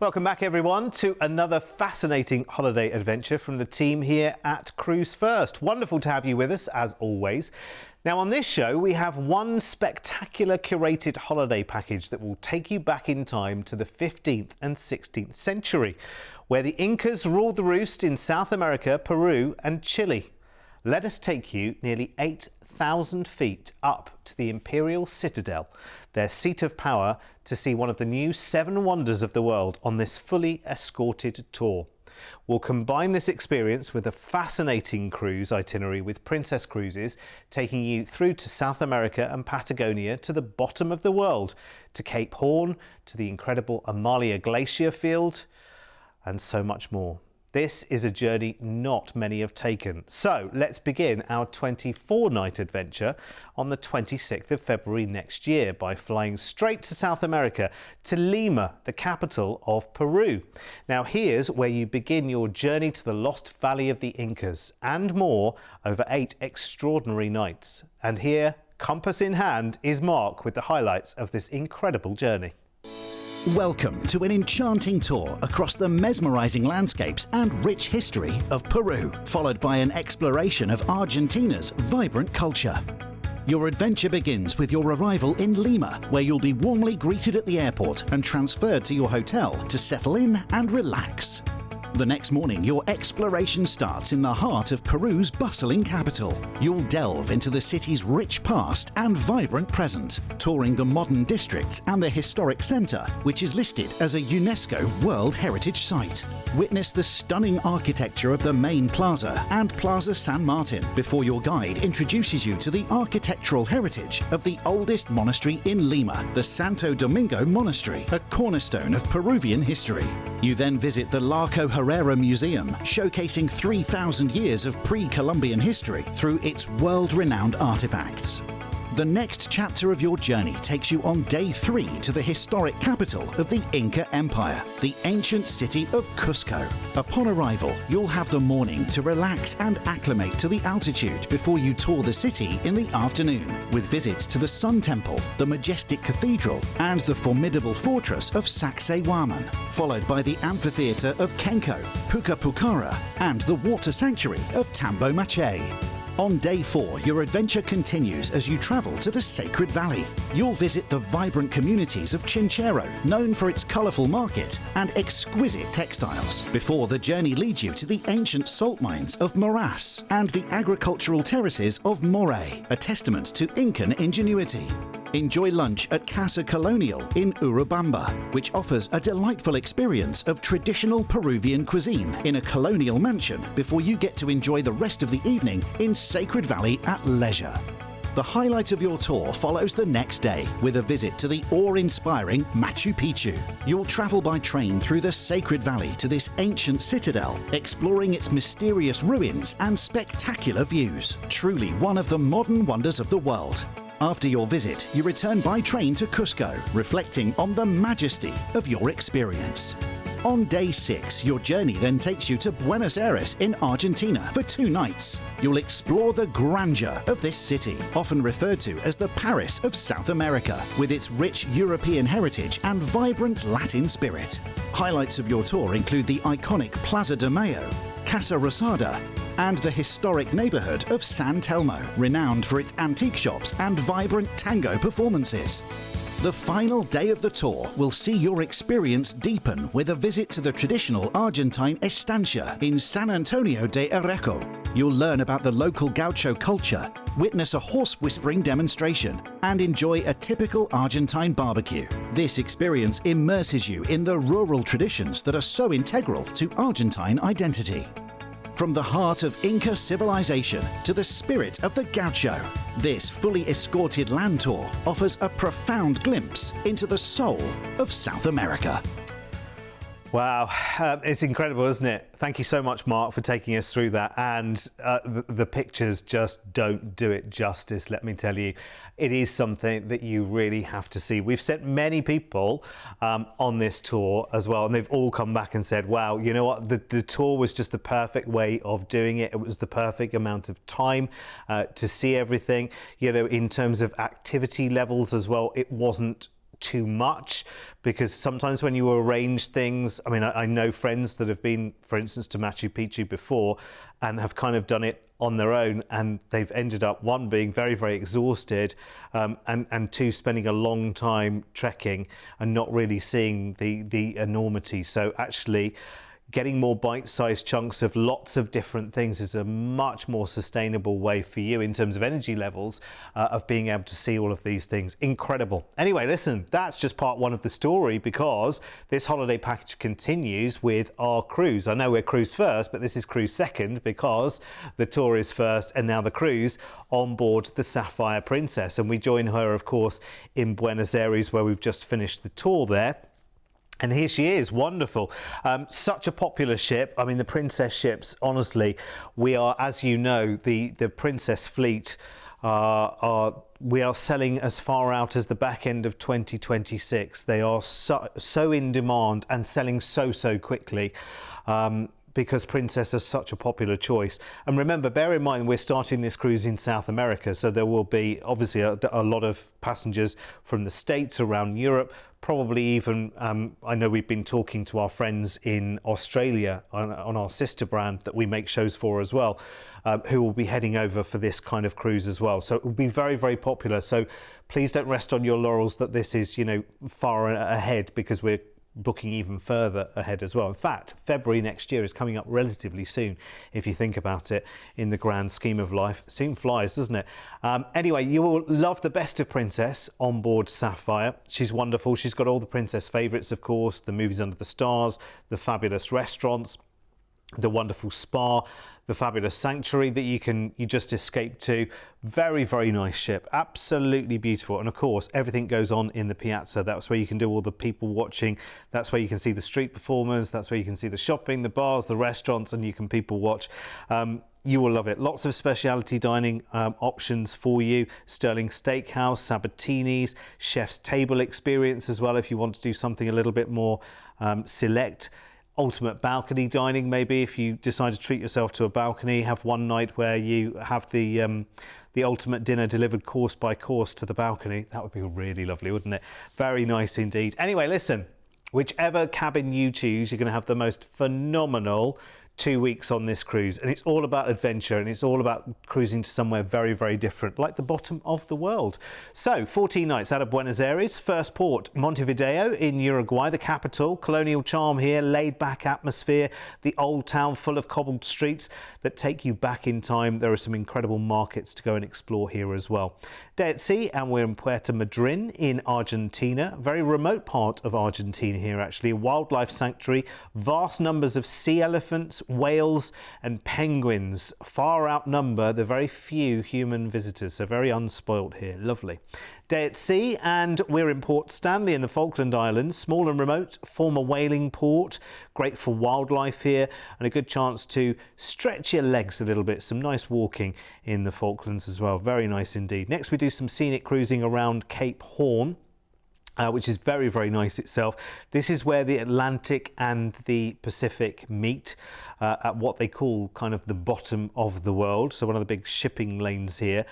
Welcome back everyone to another fascinating holiday adventure from the team here at Cruise1st. Wonderful to have you with us as always. Now on this show we have one spectacular curated holiday package that will take you back in time to the 15th and 16th century, where the Incas ruled the roost in South America, Peru and Chile. Let us take you nearly 8,000 feet up to the Imperial Citadel, their seat of power, to see one of the new 7 wonders of the world on this fully escorted tour. We'll combine this experience with a fascinating cruise itinerary with Princess Cruises, taking you through to South America and Patagonia, to the bottom of the world, to Cape Horn, to the incredible Amalia Glacier Field, and so much more. This is a journey not many have taken. So let's begin our 24-night adventure on the 26th of February next year by flying straight to South America, to Lima, the capital of Peru. Now here's where you begin your journey to the lost valley of the Incas and more over 8 extraordinary nights. And here, compass in hand, is Mark with the highlights of this incredible journey. Welcome to an enchanting tour across the mesmerizing landscapes and rich history of Peru, followed by an exploration of Argentina's vibrant culture. Your adventure begins with your arrival in Lima, where you'll be warmly greeted at the airport and transferred to your hotel to settle in and relax. The next morning, your exploration starts in the heart of Peru's bustling capital. You'll delve into the city's rich past and vibrant present, touring the modern districts and the historic center, which is listed as a UNESCO World Heritage Site. Witness the stunning architecture of the main plaza and Plaza San Martin before your guide introduces you to the architectural heritage of the oldest monastery in Lima, the Santo Domingo Monastery, a cornerstone of Peruvian history. You then visit the Larco Herrera Museum, showcasing 3,000 years of pre-Columbian history through its world-renowned artifacts. The next chapter of your journey takes you on day 3 to the historic capital of the Inca Empire, the ancient city of Cusco. Upon arrival, you'll have the morning to relax and acclimate to the altitude before you tour the city in the afternoon, with visits to the Sun Temple, the majestic cathedral, and the formidable fortress of Sacsayhuaman, followed by the amphitheatre of Kenko, Pucapucara, and the water sanctuary of Tambo Mache. On day 4, your adventure continues as you travel to the Sacred Valley. You'll visit the vibrant communities of Chinchero, known for its colourful market and exquisite textiles, before the journey leads you to the ancient salt mines of Moras and the agricultural terraces of Moray, a testament to Incan ingenuity. Enjoy lunch at Casa Colonial in Urubamba, which offers a delightful experience of traditional Peruvian cuisine in a colonial mansion before you get to enjoy the rest of the evening in Sacred Valley at leisure. The highlight of your tour follows the next day with a visit to the awe-inspiring Machu Picchu. You'll travel by train through the Sacred Valley to this ancient citadel, exploring its mysterious ruins and spectacular views. Truly one of the modern wonders of the world. After your visit, you return by train to Cusco, reflecting on the majesty of your experience. On day 6, your journey then takes you to Buenos Aires in Argentina for 2 nights. You'll explore the grandeur of this city, often referred to as the Paris of South America, with its rich European heritage and vibrant Latin spirit. Highlights of your tour include the iconic Plaza de Mayo, Casa Rosada, and the historic neighborhood of San Telmo, renowned for its antique shops and vibrant tango performances. The final day of the tour will see your experience deepen with a visit to the traditional Argentine estancia in San Antonio de Areco. You'll learn about the local gaucho culture, witness a horse whispering demonstration, and enjoy a typical Argentine barbecue. This experience immerses you in the rural traditions that are so integral to Argentine identity. From the heart of Inca civilization to the spirit of the gaucho, this fully escorted land tour offers a profound glimpse into the soul of South America. Wow, it's incredible, isn't it? Thank you so much, Mark, for taking us through that. And the pictures just don't do it justice, let me tell you. It is something that you really have to see. We've sent many people on this tour as well, and they've all come back and said, wow, you know what, the tour was just the perfect way of doing it. It was the perfect amount of time to see everything. You know, in terms of activity levels as well, it wasn't too much, because sometimes when you arrange things, I mean, I know friends that have been, for instance, to Machu Picchu before and have kind of done it on their own, and they've ended up, one, being very, very exhausted, and two, spending a long time trekking and not really seeing the enormity. So actually getting more bite-sized chunks of lots of different things is a much more sustainable way for you in terms of energy levels of being able to see all of these things. Incredible. Anyway, listen, that's just part one of the story, because this holiday package continues with our cruise. I know we're cruise first, but this is cruise second, because the tour is first and now the cruise on board the Sapphire Princess. And we join her, of course, in Buenos Aires, where we've just finished the tour there. And here she is, wonderful. Such a popular ship. I mean, the Princess ships, honestly, we are, as you know, the Princess fleet we are selling as far out as the back end of 2026. They are so in demand and selling so quickly. Because Princess is such a popular choice. And remember, bear in mind, we're starting this cruise in South America, so there will be obviously a lot of passengers from the States, around Europe, probably even, I know we've been talking to our friends in Australia on our sister brand that we make shows for as well, who will be heading over for this kind of cruise as well. So it will be very, very popular. So please don't rest on your laurels that this is, you know, far ahead, because we're booking even further ahead as well. In fact, February next year is coming up relatively soon, if you think about it in the grand scheme of life. Soon flies, doesn't it? Anyway, you will love the best of Princess on board Sapphire. She's wonderful. She's got all the Princess favourites, of course, the movies under the stars, the fabulous restaurants, the wonderful spa, the fabulous sanctuary that you just escape to. Very, very nice ship, absolutely beautiful. And of course, everything goes on in the piazza. That's where you can do all the people watching. That's where you can see the street performers. That's where you can see the shopping, the bars, the restaurants, and you can people watch. You will love it. Lots of specialty dining options for you. Sterling Steakhouse, Sabatini's, chef's table experience as well, if you want to do something a little bit more select. Ultimate balcony dining, maybe, if you decide to treat yourself to a balcony, have one night where you have the ultimate dinner delivered course by course to the balcony. That would be really lovely, wouldn't it? Very nice indeed. Anyway, listen, whichever cabin you choose, you're going to have the most phenomenal 2 weeks on this cruise, and it's all about adventure, and it's all about cruising to somewhere very, very different, like the bottom of the world. So 14 nights out of Buenos Aires. First port, Montevideo in Uruguay, the capital. Colonial charm here, laid back atmosphere, the old town full of cobbled streets that take you back in time. There are some incredible markets to go and explore here as well. Day at sea, and we're in Puerto Madryn in Argentina, a very remote part of Argentina here actually, a wildlife sanctuary, vast numbers of sea elephants, whales and penguins far outnumber the very few human visitors, so very unspoilt here. Lovely. Day at sea, and we're in Port Stanley in the Falkland Islands, small and remote, former whaling port, great for wildlife here, and a good chance to stretch your legs a little bit. Some nice walking in the Falklands as well. Very nice indeed. Next we do some scenic cruising around Cape Horn, which is very, very nice itself. This is where the Atlantic and the Pacific meet at what they call kind of the bottom of the world. So one of the big shipping lanes here.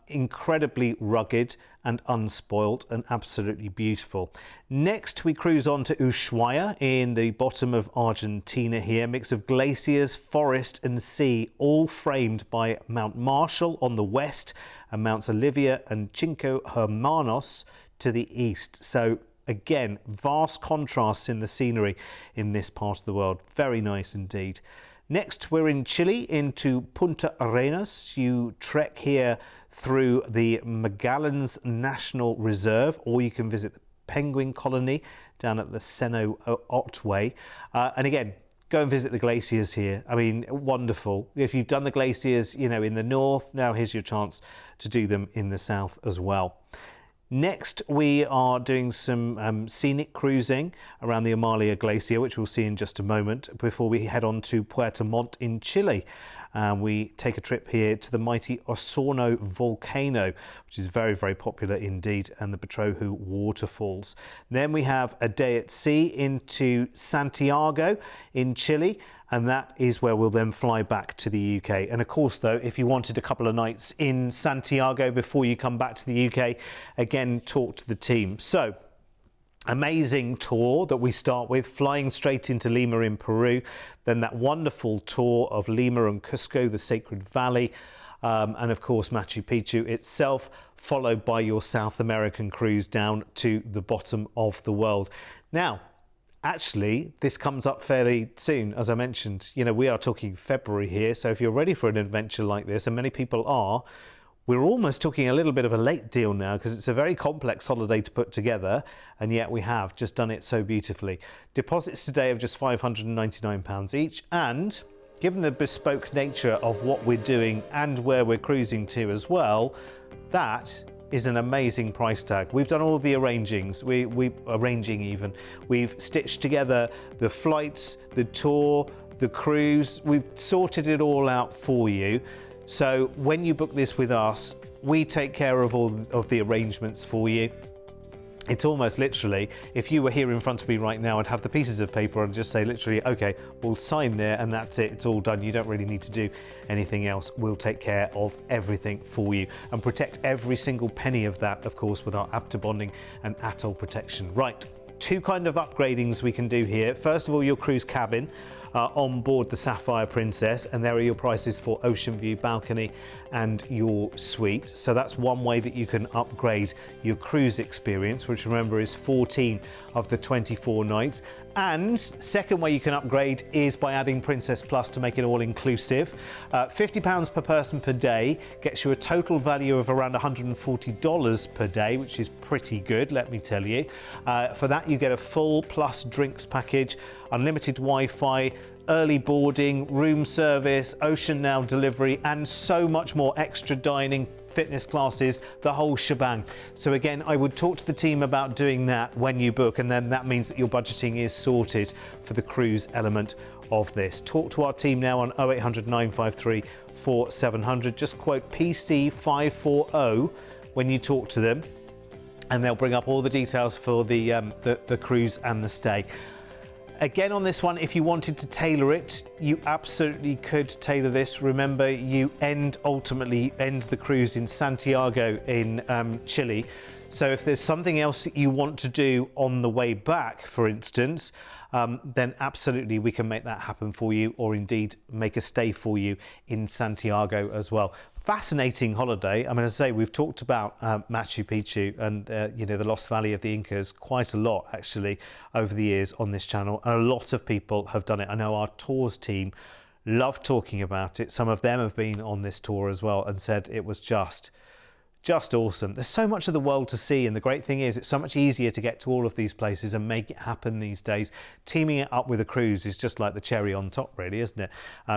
Incredibly rugged and unspoilt and absolutely beautiful. Next we cruise on to Ushuaia in the bottom of Argentina here. Mix of glaciers, forest and sea, all framed by Mount Marshall on the west and Mounts Olivia and Cinco Hermanos to the east. So again, vast contrasts in the scenery in this part of the world. Very nice indeed. Next, we're in Chile into Punta Arenas. You trek here through the Magallanes National Reserve, or you can visit the penguin colony down at the Seno Otway. And again, go and visit the glaciers here. I mean, wonderful. If you've done the glaciers, you know, in the north, now here's your chance to do them in the south as well. Next, we are doing some scenic cruising around the Amalia Glacier, which we'll see in just a moment, before we head on to Puerto Montt in Chile. We take a trip here to the mighty Osorno volcano, which is very, very popular indeed, and the Petroju waterfalls. Then we have a day at sea into Santiago in Chile, and that is where we'll then fly back to the UK. And of course, though, if you wanted a couple of nights in Santiago before you come back to the UK, again, talk to the team. So, amazing tour that we start with, flying straight into Lima in Peru, then that wonderful tour of Lima and Cusco, the Sacred Valley, and of course Machu Picchu itself, followed by your South American cruise down to the bottom of the world. Now, actually, this comes up fairly soon, as I mentioned. You know, we are talking February here, so if you're ready for an adventure like this, and many people are, we're almost talking a little bit of a late deal now, because it's a very complex holiday to put together, and yet we have just done it so beautifully. Deposits today of just £599 each, and given the bespoke nature of what we're doing and where we're cruising to as well, that is an amazing price tag. We've done all of the arrangings, we've stitched together the flights, the tour, the cruise, we've sorted it all out for you. So when you book this with us, we take care of all of the arrangements for you. It's almost literally, if you were here in front of me right now, I'd have the pieces of paper and just say literally, okay, we'll sign there and that's it, it's all done. You don't really need to do anything else. We'll take care of everything for you and protect every single penny of that, of course, with our APTA bonding and atoll protection. Right, two kind of upgradings we can do here. First of all, your cruise cabin on board the Sapphire Princess, and there are your prices for ocean view, balcony and your suite. So that's one way that you can upgrade your cruise experience, which remember is 14 of the 24 nights. And second way you can upgrade is by adding Princess Plus to make it all inclusive. £50 per person per day gets you a total value of around $140 per day, which is pretty good, let me tell you. For that you get a full plus drinks package, unlimited Wi-Fi, early boarding, room service, Ocean Now delivery, and so much more, extra dining, fitness classes, the whole shebang. So again, I would talk to the team about doing that when you book, and then that means that your budgeting is sorted for the cruise element of this. Talk to our team now on 0800 953 4700. Just quote PC540 when you talk to them, and they'll bring up all the details for the cruise and the stay. Again, on this one, if you wanted to tailor it, you absolutely could tailor this. Remember, you ultimately end the cruise in Santiago in Chile. So if there's something else that you want to do on the way back, for instance, then absolutely we can make that happen for you, or indeed make a stay for you in Santiago as well. Fascinating holiday. I mean, as I say, we've talked about Machu Picchu and you know, the Lost Valley of the Incas quite a lot actually over the years on this channel, and a lot of people have done it. I know our tours team love talking about it. Some of them have been on this tour as well and said it was just awesome. There's so much of the world to see, and the great thing is it's so much easier to get to all of these places and make it happen these days. Teaming it up with a cruise is just like the cherry on top, really, isn't it?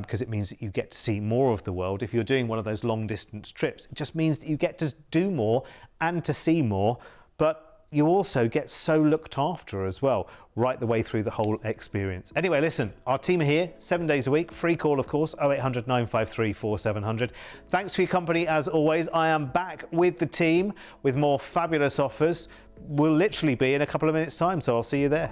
Because it means that you get to see more of the world. If you're doing one of those long distance trips, it just means that you get to do more and to see more, but you also get so looked after as well, right the way through the whole experience. Anyway, listen, our team are here 7 days a week, free call of course, 0800 953 4700. Thanks for your company as always. I am back with the team with more fabulous offers. We'll literally be in a couple of minutes time, so I'll see you there.